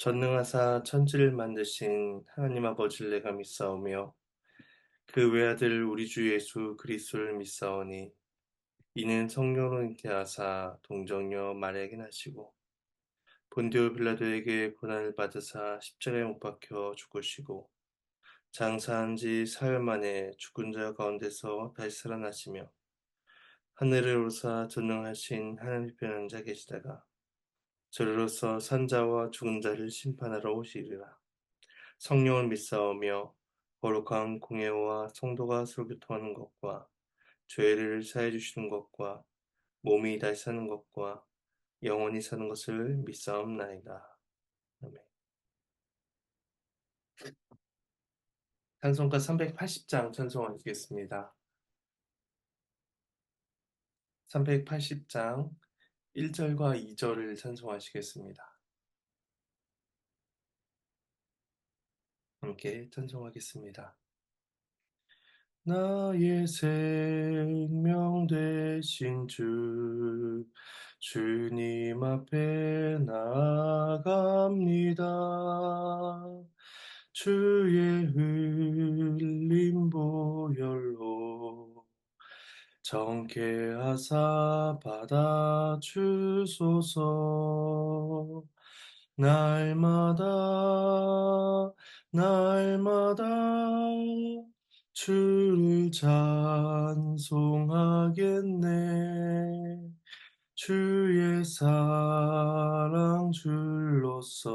전능하사 천지를 만드신 하나님 아버지를 내가 믿사오며 그 외아들 우리 주 예수 그리스도를 믿사오니 이는 성령으로 잉태하사 동정녀 마리아에게 나시고 본디오 빌라도에게 고난을 받으사 십자가에 못 박혀 죽으시고 장사한 지 사흘 만에 죽은 자 가운데서 다시 살아나시며 하늘을 오르사 전능하신 하나님 편한 자 계시다가 저리로서 산자와 죽은 자를 심판하러 오시리라. 성령을 믿사오며 거룩한 공예와 성도가 설교통하는 것과 죄를 사해 주시는 것과 몸이 다시 사는 것과 영원히 사는 것을 믿사옵나이다. 아멘. 찬송가 380장 찬송하시겠습니다. 380장 1절과 2절을 찬송하시겠습니다. 함께 찬송하겠습니다. 나의 생명 되신 주, 주님 앞에 나아갑니다. 주의 흘린 보혈로 정케 하사 받아 주소서. 날마다 날마다 주를 찬송하겠네. 주의 사랑 줄로서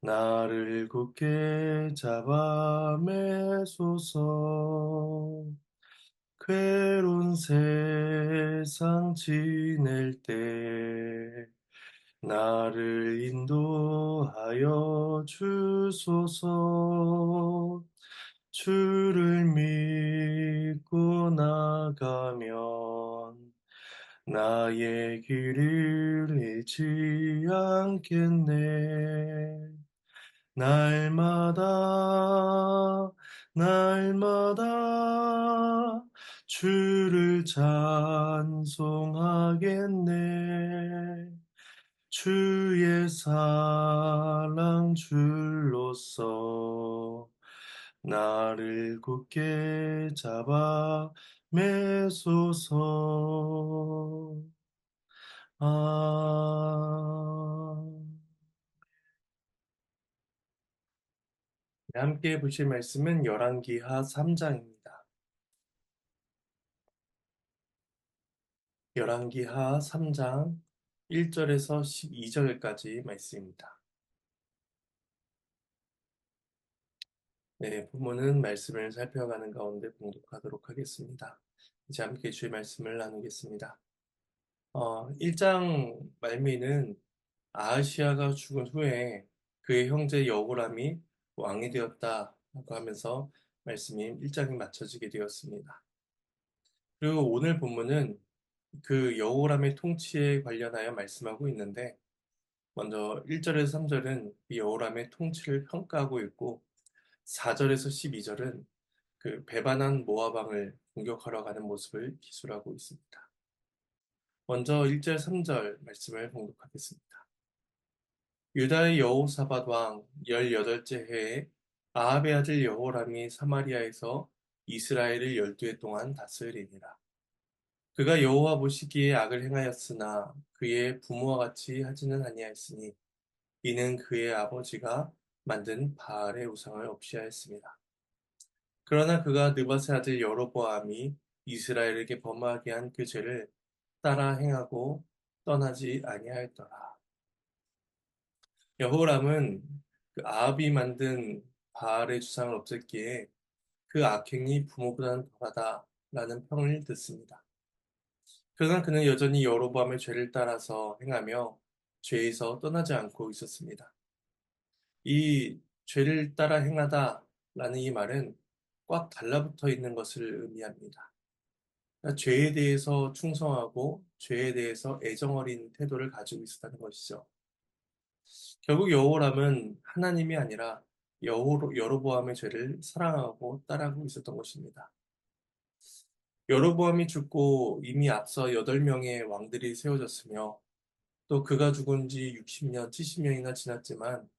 나를 굳게 잡아 매소서. 괴로운 세상 지낼 때 나를 인도하여 주소서. 주를 믿고 나가면 나의 길을 잃지 않겠네. 날마다 날마다 주를 찬송하겠네. 주의 사랑 줄로서 나를 굳게 잡아 매소서. 함께 보실 말씀은 열왕기하 3장입니다. 열왕기하 3장 1절에서 12절까지 말씀입니다. 네, 부모는 말씀을 살펴가는 가운데 봉독하도록 하겠습니다. 이제 함께 주의 말씀을 나누겠습니다. 1장 말미는 아하시아가 죽은 후에 그의 형제 여호람이 왕이 되었다라고 하면서 말씀이 1장이 마쳐지게 되었습니다. 그리고 오늘 본문은 그 여호람의 통치에 관련하여 말씀하고 있는데 먼저 1절에서 3절은 이 여호람의 통치를 평가하고 있고 4절에서 12절은 그 배반한 모압 왕을 공격하러 가는 모습을 기술하고 있습니다. 먼저 1절, 3절 말씀을 봉독하겠습니다. 유다의 여호사밧 왕 18째 해에 아합의 아들 여호람이 사마리아에서 이스라엘을 12해 동안 다스리니라. 그가 여호와 보시기에 악을 행하였으나 그의 부모와 같이 하지는 아니하였으니 이는 그의 아버지가 만든 바알의 우상을 없이하였습니다. 그러나 그가 느밧의 아들 여로보암이 이스라엘에게 범하게 한 그 죄를 따라 행하고 떠나지 아니하였더라. 여호람은 그 아합이 만든 바알의 주상을 없앴기에 그 악행이 부모보다는 더하다라는 평을 듣습니다. 그러나 그는 여전히 여로보암의 죄를 따라서 행하며 죄에서 떠나지 않고 있었습니다. 이 죄를 따라 행하다라는 이 말은 꽉 달라붙어 있는 것을 의미합니다. 그러니까 죄에 대해서 충성하고 죄에 대해서 애정어린 태도를 가지고 있었다는 것이죠. 결국 여호람은 하나님이 아니라 여로보암의 죄를 사랑하고 따르고 있었던 것입니다. 여로보암이 죽고 이미 앞서 8명의 왕들이 세워졌으며 또 그가 죽은 지 60년, 70년이나 지났지만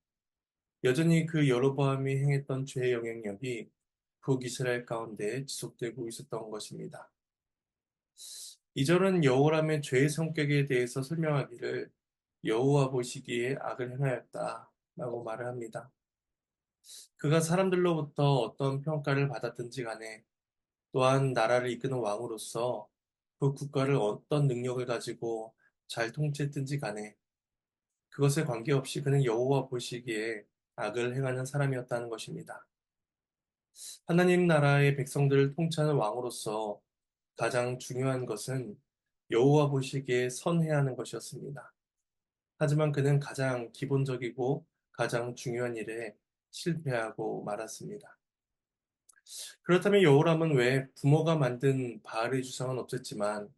여전히 그 여로보암이 행했던 죄의 영향력이 북이스라엘 가운데 지속되고 있었던 것입니다. 2절은 여호람의 죄의 성격에 대해서 설명하기를 여호와 보시기에 악을 행하였다 라고 말을 합니다. 그가 사람들로부터 어떤 평가를 받았든지 간에 또한 나라를 이끄는 왕으로서 그 국가를 어떤 능력을 가지고 잘 통치했든지 간에 그것에 관계없이 그는 여호와 보시기에 악을 행하는 사람이었다는 것입니다. 하나님 나라의 백성들을 통치하는 왕으로서 가장 중요한 것은 여호와 보시기에 선해하는 것이었습니다. 하지만 그는 가장 기본적이고 가장 중요한 일에 실패하고 말았습니다. 그렇다면 여호람은 왜 부모가 만든 바알의 주상은 없었지만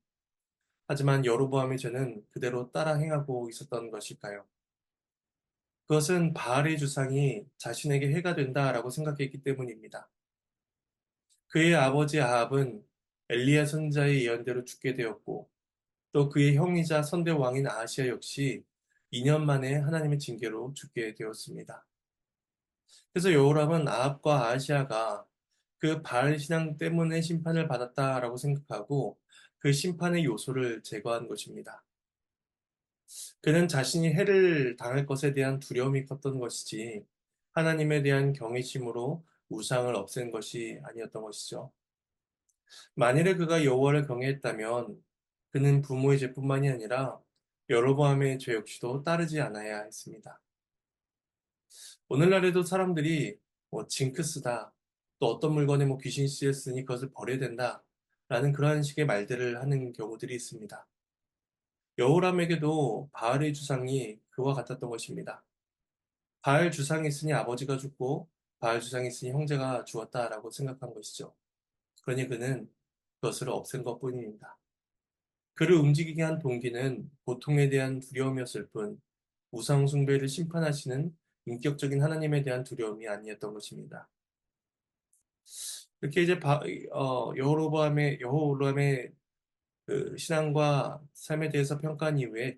하지만 여로보암의 죄는 그대로 따라 행하고 있었던 것일까요? 그것은 바알의 주상이 자신에게 해가 된다라고 생각했기 때문입니다. 그의 아버지 아합은 엘리야 선지자의 예언대로 죽게 되었고 또 그의 형이자 선대 왕인 아하시아 역시 2년 만에 하나님의 징계로 죽게 되었습니다. 그래서 여호람은 아합과 아하시아가 그 바알 신앙 때문에 심판을 받았다라고 생각하고 그 심판의 요소를 제거한 것입니다. 그는 자신이 해를 당할 것에 대한 두려움이 컸던 것이지 하나님에 대한 경외심으로 우상을 없앤 것이 아니었던 것이죠. 만일에 그가 여호와를 경외했다면 그는 부모의 죄뿐만이 아니라 여로보암의 죄 역시도 따르지 않아야 했습니다. 오늘날에도 사람들이 징크스다, 또 어떤 물건에 귀신이 쓰였으니 그것을 버려야 된다, 라는 그러한 식의 말들을 하는 경우들이 있습니다. 여호람에게도 바알의 주상이 그와 같았던 것입니다. 바알 주상이 있으니 아버지가 죽고 바알 주상이 있으니 형제가 죽었다라고 생각한 것이죠. 그러니 그는 그것을 없앤 것뿐입니다. 그를 움직이게 한 동기는 고통에 대한 두려움이었을 뿐 우상 숭배를 심판하시는 인격적인 하나님에 대한 두려움이 아니었던 것입니다. 이렇게 이제 여호람의 그 신앙과 삶에 대해서 평가한 이후에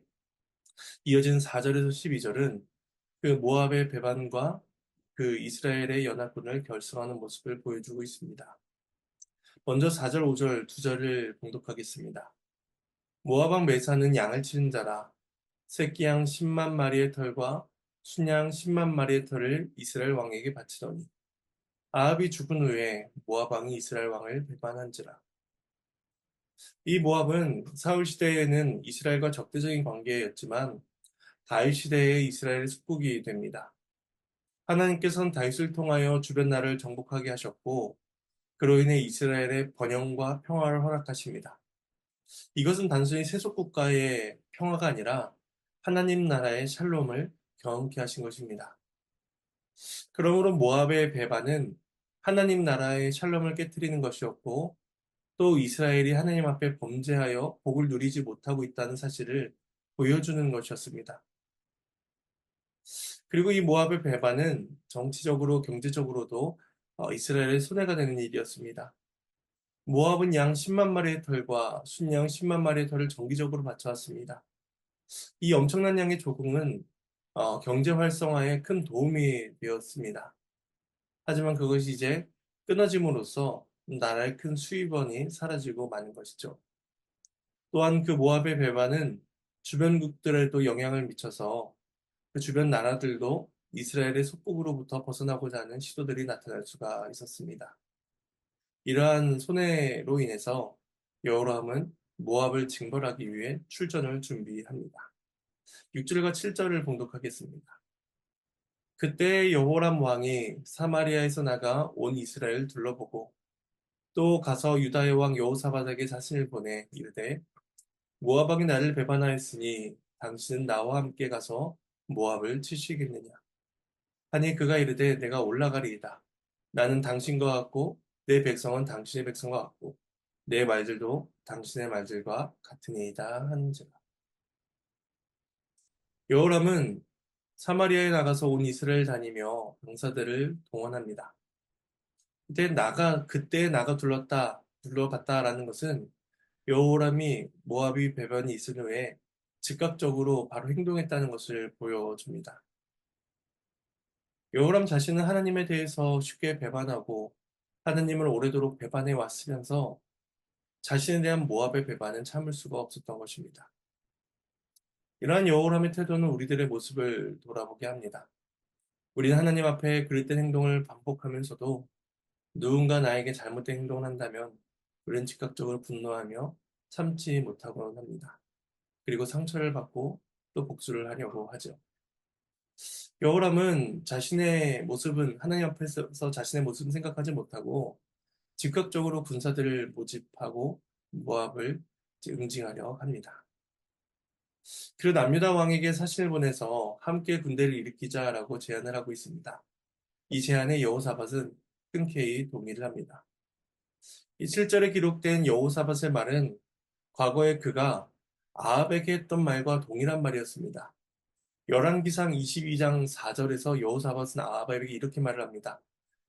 이어지는 4절에서 12절은 그 모압의 배반과 그 이스라엘의 연합군을 결성하는 모습을 보여주고 있습니다. 먼저 4절, 5절 두 절을 봉독하겠습니다. 모압 왕 메사는 양을 치는 자라 새끼 양 10만 마리의 털과 순양 10만 마리의 털을 이스라엘 왕에게 바치더니 아합이 죽은 후에 모압 왕이 이스라엘 왕을 배반한지라. 이 모압은 사울 시대에는 이스라엘과 적대적인 관계였지만 다윗 시대에 이스라엘의 속국이 됩니다. 하나님께서는 다윗을 통하여 주변 나라를 정복하게 하셨고 그로 인해 이스라엘의 번영과 평화를 허락하십니다. 이것은 단순히 세속 국가의 평화가 아니라 하나님 나라의 샬롬을 경험케 하신 것입니다. 그러므로 모압의 배반은 하나님 나라의 샬롬을 깨뜨리는 것이었고 또 이스라엘이 하나님 앞에 범죄하여 복을 누리지 못하고 있다는 사실을 보여주는 것이었습니다. 그리고 이 모압의 배반은 정치적으로 경제적으로도 이스라엘의 손해가 되는 일이었습니다. 모압은 양 10만 마리의 털과 순양 10만 마리의 털을 정기적으로 바쳐왔습니다. 이 엄청난 양의 조공은 경제 활성화에 큰 도움이 되었습니다. 하지만 그것이 이제 끊어짐으로써 나라의 큰 수입원이 사라지고 마는 것이죠. 또한 그 모압의 배반은 주변국들에도 영향을 미쳐서 그 주변 나라들도 이스라엘의 속국으로부터 벗어나고자 하는 시도들이 나타날 수가 있었습니다. 이러한 손해로 인해서 여호람은 모압을 징벌하기 위해 출전을 준비합니다. 6절과 7절을 봉독하겠습니다. 그때 여호람 왕이 사마리아에서 나가 온 이스라엘을 둘러보고 또 가서 유다의 왕 여호사밧에게 자신을 보내 이르되 모압 왕이 나를 배반하였으니 당신은 나와 함께 가서 모압을 치시겠느냐 하니 그가 이르되 내가 올라가리이다. 나는 당신과 같고 내 백성은 당신의 백성과 같고 내 말들도 당신의 말들과 같으니이다 하는지라. 여호람은 사마리아에 나가서 온 이스라엘 다니며 병사들을 동원합니다. 그때 나가 둘러봤다라는 것은 여호람이 모압이 배반이 있은 후에 즉각적으로 바로 행동했다는 것을 보여줍니다. 여호람 자신은 하나님에 대해서 쉽게 배반하고 하나님을 오래도록 배반해 왔으면서 자신에 대한 모압의 배반은 참을 수가 없었던 것입니다. 이러한 여호람의 태도는 우리들의 모습을 돌아보게 합니다. 우리는 하나님 앞에 그릇된 행동을 반복하면서도 누군가 나에게 잘못된 행동을 한다면 우리는 즉각적으로 분노하며 참지 못하곤 합니다. 그리고 상처를 받고 또 복수를 하려고 하죠. 여호람은 자신의 모습은 하나님 앞에서 자신의 모습은 생각하지 못하고 즉각적으로 군사들을 모집하고 모압을 응징하려 합니다. 그리고 남유다 왕에게 사신을 보내서 함께 군대를 일으키자라고 제안을 하고 있습니다. 이 제안에 여호사밧은 흔쾌히 동의를 합니다. 이 7절에 기록된 여호사밧의 말은 과거에 그가 아합에게 했던 말과 동일한 말이었습니다. 열왕기상 22장 4절에서 여호사밧은 아합에게 이렇게 말을 합니다.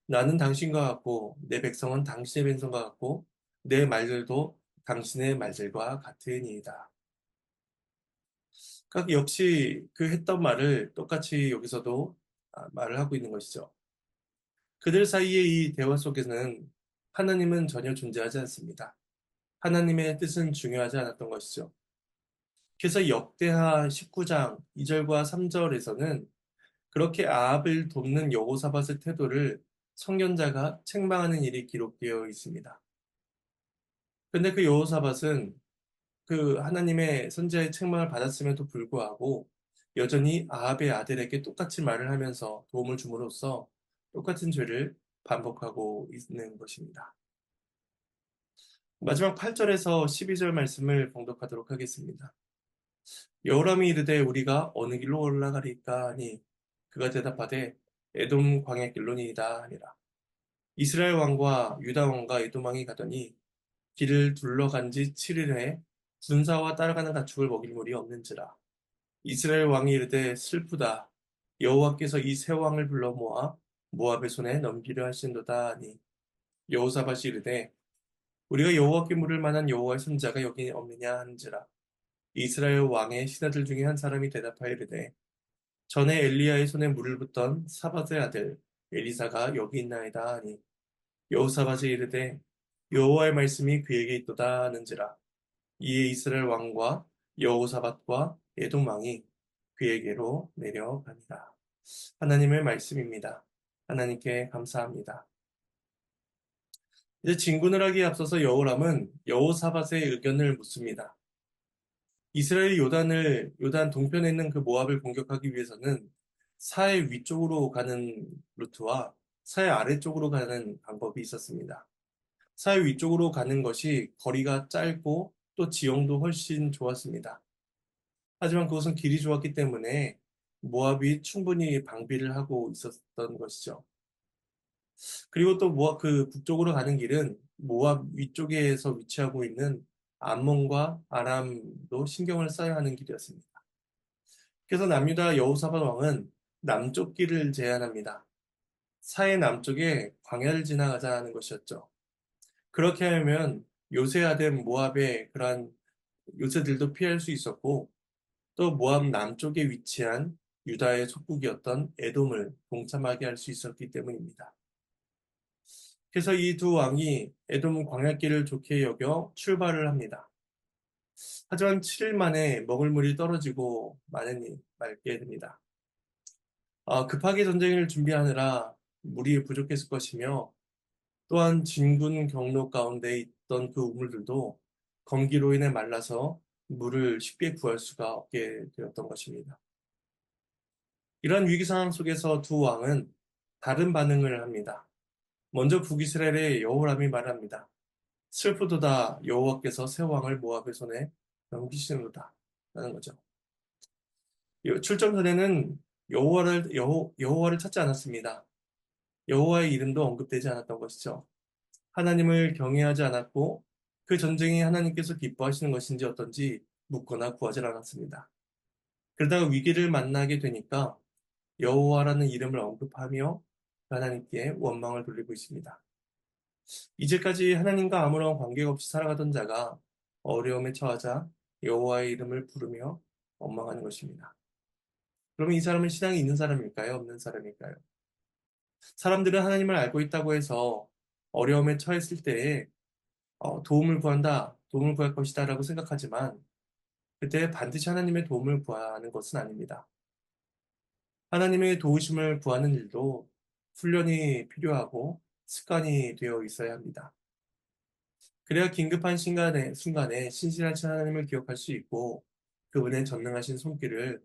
나는 당신과 같고 내 백성은 당신의 백성과 같고 내 말들도 당신의 말들과 같으니이다. 그러니까 역시 그 했던 말을 똑같이 여기서도 말을 하고 있는 것이죠. 그들 사이의 이 대화 속에는 하나님은 전혀 존재하지 않습니다. 하나님의 뜻은 중요하지 않았던 것이죠. 그래서 역대하 19장 2절과 3절에서는 그렇게 아합을 돕는 여호사밧의 태도를 선견자가 책망하는 일이 기록되어 있습니다. 근데 그 여호사밧은 그 하나님의 선지자의 책망을 받았음에도 불구하고 여전히 아합의 아들에게 똑같이 말을 하면서 도움을 줌으로써 똑같은 죄를 반복하고 있는 것입니다. 마지막 8절에서 12절 말씀을 봉독하도록 하겠습니다. 여호람이 이르되 우리가 어느 길로 올라가리까 하니 그가 대답하되 에돔 광야길로니이다 하니라. 이스라엘 왕과 유다 왕과 에돔 왕이 가더니 길을 둘러간 지 7일에 군사와 따라가는 가축을 먹일 물이 없는지라. 이스라엘 왕이 이르되 슬프다. 여호와께서 이 세 왕을 불러 모아 모압의 손에 넘기려 하신도다 하니 여호사밧이 이르되 우리가 여호와께 물을 만한 여호와의 손자가 여기 없느냐 하는지라. 이스라엘 왕의 신하들 중에 한 사람이 대답하여 이르되 전에 엘리야의 손에 물을 붓던 사밧의 아들 엘리사가 여기 있나이다 하니 여호사밧이 이르되 여호와의 말씀이 그에게 있도다 하는지라. 이에 이스라엘 왕과 여호사밧과 에돔 왕이 그에게로 내려가니라. 하나님의 말씀입니다. 하나님께 감사합니다. 이제 진군을 하기에 앞서서 여호람은 여호사밧의 의견을 묻습니다. 이스라엘이 요단 동편에 있는 그 모압을 공격하기 위해서는 사해 위쪽으로 가는 루트와 사해 아래쪽으로 가는 방법이 있었습니다. 사해 위쪽으로 가는 것이 거리가 짧고 또 지형도 훨씬 좋았습니다. 하지만 그것은 길이 좋았기 때문에 모압이 충분히 방비를 하고 있었던 것이죠. 그리고 또 모압 그 북쪽으로 가는 길은 모압 위쪽에서 위치하고 있는 암몬과 아람도 신경을 써야 하는 길이었습니다. 그래서 남유다 여호사밧 왕은 남쪽 길을 제안합니다. 사해 남쪽에 광야를 지나가자 하는 것이었죠. 그렇게 하면 요새화된 모압의 그러한 요새들도 피할 수 있었고 또 모압 남쪽에 위치한 유다의 속국이었던 에돔을 동참하게 할 수 있었기 때문입니다. 그래서 이 두 왕이 에돔 광야길을 좋게 여겨 출발을 합니다. 하지만 7일 만에 먹을 물이 떨어지고 말게 됩니다. 급하게 전쟁을 준비하느라 물이 부족했을 것이며 또한 진군 경로 가운데 있던 그 우물들도 건기로 인해 말라서 물을 쉽게 구할 수가 없게 되었던 것입니다. 이런 위기 상황 속에서 두 왕은 다른 반응을 합니다. 먼저 북이스라엘의 여호람이 말합니다. 슬프도다 여호와께서 새 왕을 모압의 손에 넘기시는도다 라는 거죠. 출정 전에는 여호와를 찾지 않았습니다. 여호와의 이름도 언급되지 않았던 것이죠. 하나님을 경외하지 않았고 그 전쟁이 하나님께서 기뻐하시는 것인지 어떤지 묻거나 구하지 않았습니다. 그러다가 위기를 만나게 되니까 여호와라는 이름을 언급하며 하나님께 원망을 돌리고 있습니다. 이제까지 하나님과 아무런 관계가 없이 살아가던 자가 어려움에 처하자 여호와의 이름을 부르며 원망하는 것입니다. 그러면 이 사람은 신앙이 있는 사람일까요? 없는 사람일까요? 사람들은 하나님을 알고 있다고 해서 어려움에 처했을 때에 도움을 구한다, 도움을 구할 것이다 라고 생각하지만 그때 반드시 하나님의 도움을 구하는 것은 아닙니다. 하나님의 도우심을 구하는 일도 훈련이 필요하고 습관이 되어 있어야 합니다. 그래야 긴급한 순간에 신실하신 하나님을 기억할 수 있고 그분의 전능하신 손길을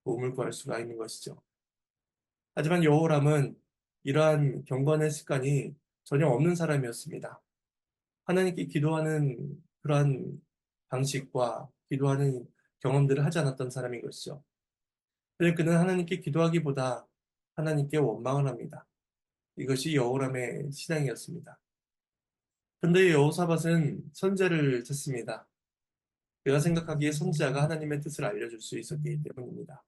도움을 구할 수가 있는 것이죠. 하지만 여호람은 이러한 경건의 습관이 전혀 없는 사람이었습니다. 하나님께 기도하는 그러한 방식과 기도하는 경험들을 하지 않았던 사람인 것이죠. 그래서 그는 하나님께 기도하기보다 하나님께 원망을 합니다. 이것이 여호람의 신앙이었습니다. 근데 여호사밧은 선지자를 찾습니다. 그가 생각하기에 선지자가 하나님의 뜻을 알려줄 수 있었기 때문입니다.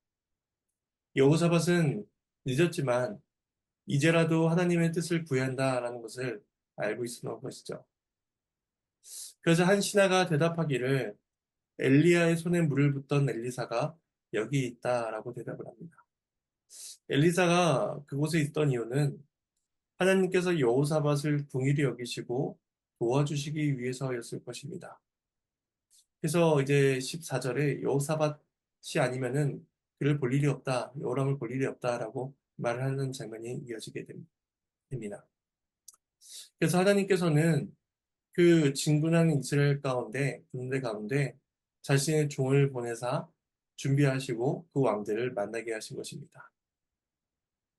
여호사밧은 늦었지만 이제라도 하나님의 뜻을 구한다라는 것을 알고 있었던 것이죠. 그래서 한 신하가 대답하기를 엘리야의 손에 물을 붓던 엘리사가 여기 있다라고 대답을 합니다. 엘리사가 그곳에 있던 이유는 하나님께서 여호사밧을 궁일이 여기시고 도와주시기 위해서였을 것입니다. 그래서 이제 14절에 여호사밧이 아니면은 그를 볼 일이 없다, 여호람을 볼 일이 없다라고 말을 하는 장면이 이어지게 됩니다. 그래서 하나님께서는 그 진군하는 이스라엘 가운데, 군대 가운데 자신의 종을 보내사 준비하시고 그 왕들을 만나게 하신 것입니다.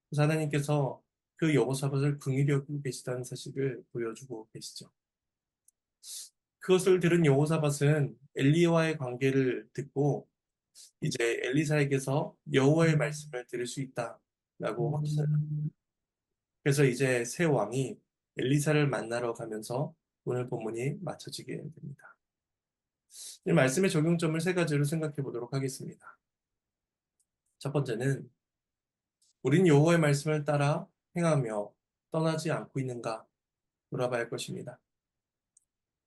그래서 하나님께서 그 여호사밧을 긍휼히 여기고 계시다는 사실을 보여주고 계시죠. 그것을 들은 여호사밧은 엘리와의 관계를 듣고 이제 엘리사에게서 여호와의 말씀을 들을 수 있다라고 확신을 합니다. 그래서 이제 새 왕이 엘리사를 만나러 가면서 오늘 본문이 맞춰지게 됩니다. 이 말씀의 적용점을 세 가지로 생각해 보도록 하겠습니다. 첫 번째는 우린 여호와의 말씀을 따라 행하며 떠나지 않고 있는가 돌아봐야 할 것입니다.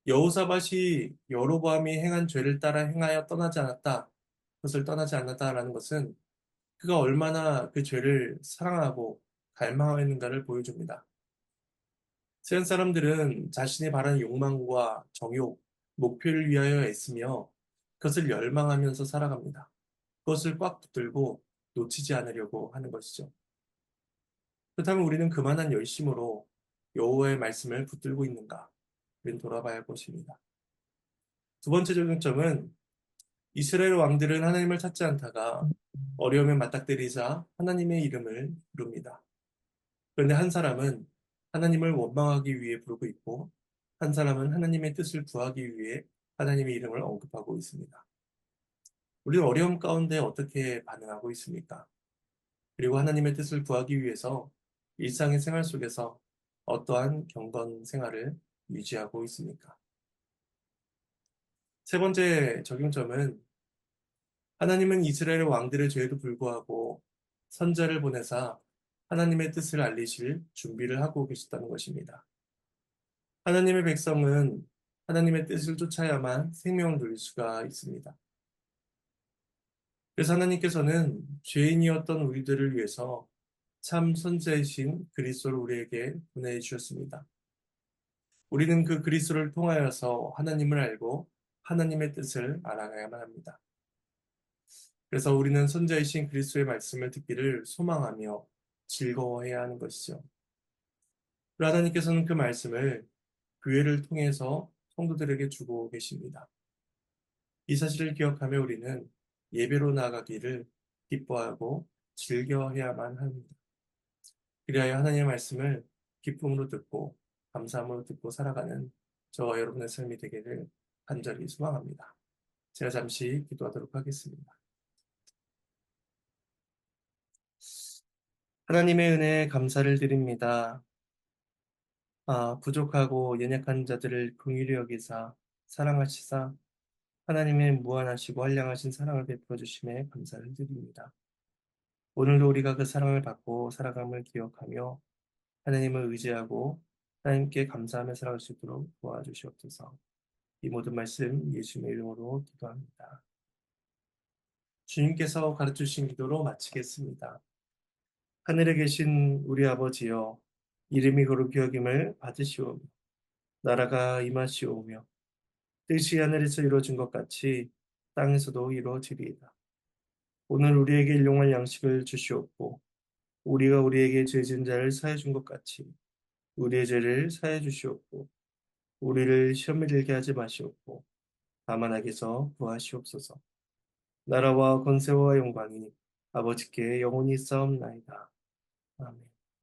여호사밧이 여로보암이 행한 죄를 따라 행하여 떠나지 않았다. 그것을 떠나지 않았다라는 것은 그가 얼마나 그 죄를 사랑하고 갈망하였는가를 보여줍니다. 세상 사람들은 자신이 바라는 욕망과 정욕, 목표를 위하여 애쓰며 그것을 열망하면서 살아갑니다. 그것을 꽉 붙들고 놓치지 않으려고 하는 것이죠. 그렇다면 우리는 그만한 열심으로 여호와의 말씀을 붙들고 있는가? 우리는 돌아봐야 할 것입니다. 두 번째 적용점은 이스라엘 왕들은 하나님을 찾지 않다가 어려움에 맞닥뜨리자 하나님의 이름을 부릅니다. 그런데 한 사람은 하나님을 원망하기 위해 부르고 있고 한 사람은 하나님의 뜻을 구하기 위해 하나님의 이름을 언급하고 있습니다. 우리는 어려움 가운데 어떻게 반응하고 있습니까? 그리고 하나님의 뜻을 구하기 위해서 일상의 생활 속에서 어떠한 경건 생활을 유지하고 있습니까? 세 번째 적용점은 하나님은 이스라엘 왕들의 죄에도 불구하고 선자를 보내사 하나님의 뜻을 알리실 준비를 하고 계셨다는 것입니다. 하나님의 백성은 하나님의 뜻을 쫓아야만 생명을 누릴 수가 있습니다. 그래서 하나님께서는 죄인이었던 우리들을 위해서 참 선지자이신 그리스도를 우리에게 보내주셨습니다. 우리는 그 그리스도를 통하여서 하나님을 알고 하나님의 뜻을 알아가야만 합니다. 그래서 우리는 선지자이신 그리스도의 말씀을 듣기를 소망하며 즐거워해야 하는 것이죠. 그리고 하나님께서는 그 말씀을 교회를 통해서 성도들에게 주고 계십니다. 이 사실을 기억하며 우리는 예배로 나아가기를 기뻐하고 즐겨해야만 합니다. 그리하여 하나님의 말씀을 기쁨으로 듣고 감사함으로 듣고 살아가는 저와 여러분의 삶이 되기를 간절히 소망합니다. 제가 잠시 기도하도록 하겠습니다. 하나님의 은혜에 감사를 드립니다. 부족하고 연약한 자들을 긍휼히 여기사 사랑하시사 하나님의 무한하시고 한량하신 사랑을 베풀어 주심에 감사를 드립니다. 오늘도 우리가 그 사랑을 받고 살아감을 기억하며 하나님을 의지하고 하나님께 감사하며 살아갈 수 있도록 도와주시옵소서. 이 모든 말씀 예수님의 이름으로 기도합니다. 주님께서 가르치신 기도로 마치겠습니다. 하늘에 계신 우리 아버지여, 이름이 거룩히 여김을 받으시오며, 나라가 임하시오며, 뜻이 하늘에서 이루어진 것 같이 땅에서도 이루어지리이다. 오늘 우리에게 일용할 양식을 주시옵고, 우리가 우리에게 죄 지은 자를 사해 준 것 같이 우리의 죄를 사해 주시옵고, 우리를 시험에 들게 하지 마시옵고, 다만 악에서 구하시옵소서. 나라와 권세와 영광이 아버지께 영원히 있사옵나이다. 아멘.